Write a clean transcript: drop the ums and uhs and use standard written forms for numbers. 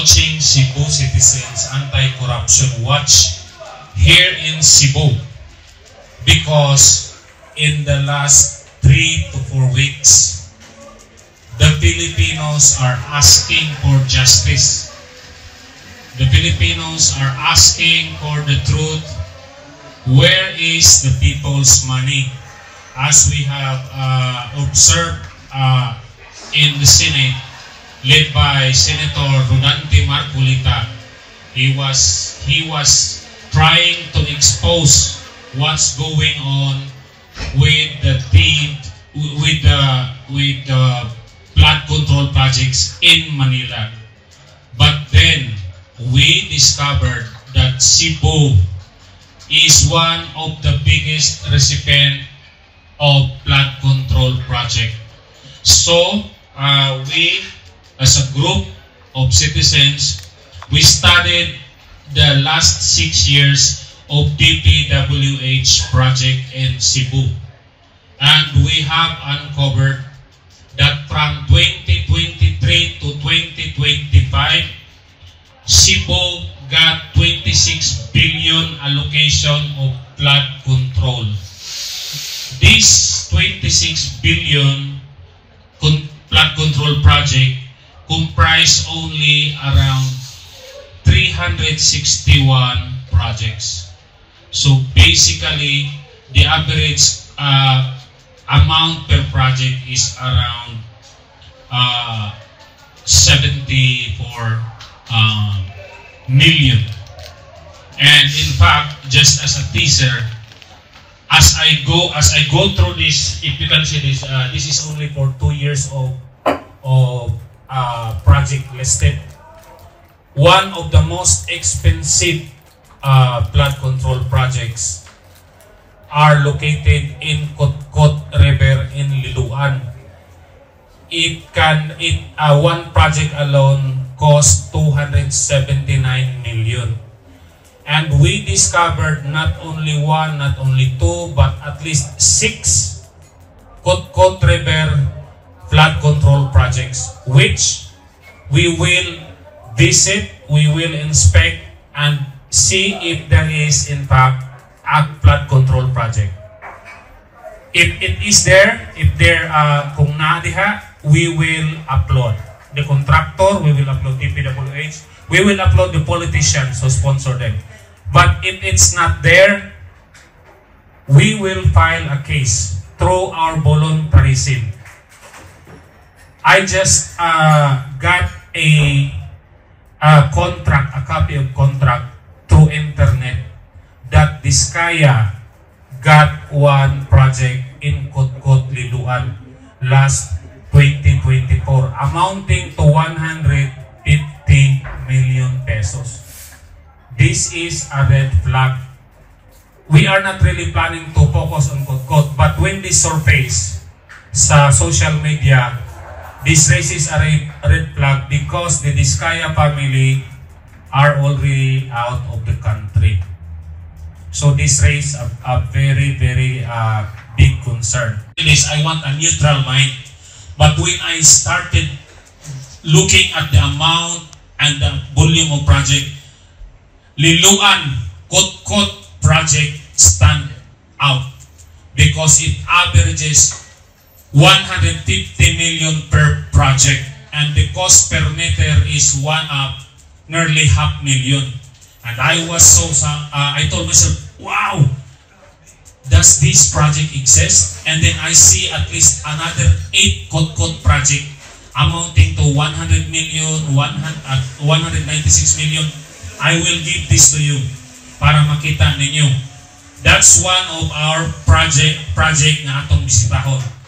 launching Cebu Citizens Anti-Corruption Watch here in Cebu because in the last 3 to 4 weeks, the Filipinos are asking for justice. The Filipinos are asking for the truth. Where is the people's money? As we have observed in the Senate, led by Senator Rodante Marcolita, he was trying to expose what's going on with the flood control projects in Manila. But then we discovered that Cebu is one of the biggest recipient of flood control project. So we, as a group of citizens, we studied the last 6 years of DPWH project in Cebu. And we have uncovered that from 2023 to 2025, Cebu got 26 billion allocation of flood control. This 26 billion flood control project comprise only around 361 projects. So basically, the average amount per project is around 74 million. And in fact, just as a teaser, as I go through this, if you can see this, this is only for 2 years of project listed. One of the most expensive flood control projects are located in Kotkot River in Liloan. One project alone cost 279 million. And we discovered not only one, not only two, but at least 6 Kotkot River flood control projects, which we will visit, we will inspect, and see if there is in fact a flood control project. If it is there, if there kung naadiha, we will upload the contractor, we will upload DPWH, we will upload the politicians who sponsor them. But if it's not there, we will file a case through our voluntarism. I just got a contract, a copy of contract through internet that Diskaya got one project in Kotkot, Liloan last 2024 amounting to 150 million pesos. This is a red flag. We are not really planning to focus on Kotkot, but when this surface sa social media, this raises a red flag because the Diskaya family are already out of the country. So this raises a very, very big concern. I want a neutral mind. But when I started looking at the amount and the volume of project, Liloan Kotkot project stand out because it averages 150 million per project, and the cost per meter is nearly $500,000. And I was I told myself, wow, does this project exist? And then I see at least another 8 Kotkot project amounting to 100 million, 196 million. I will give this to you para makita ninyo. That's one of our project na atong bisitahon.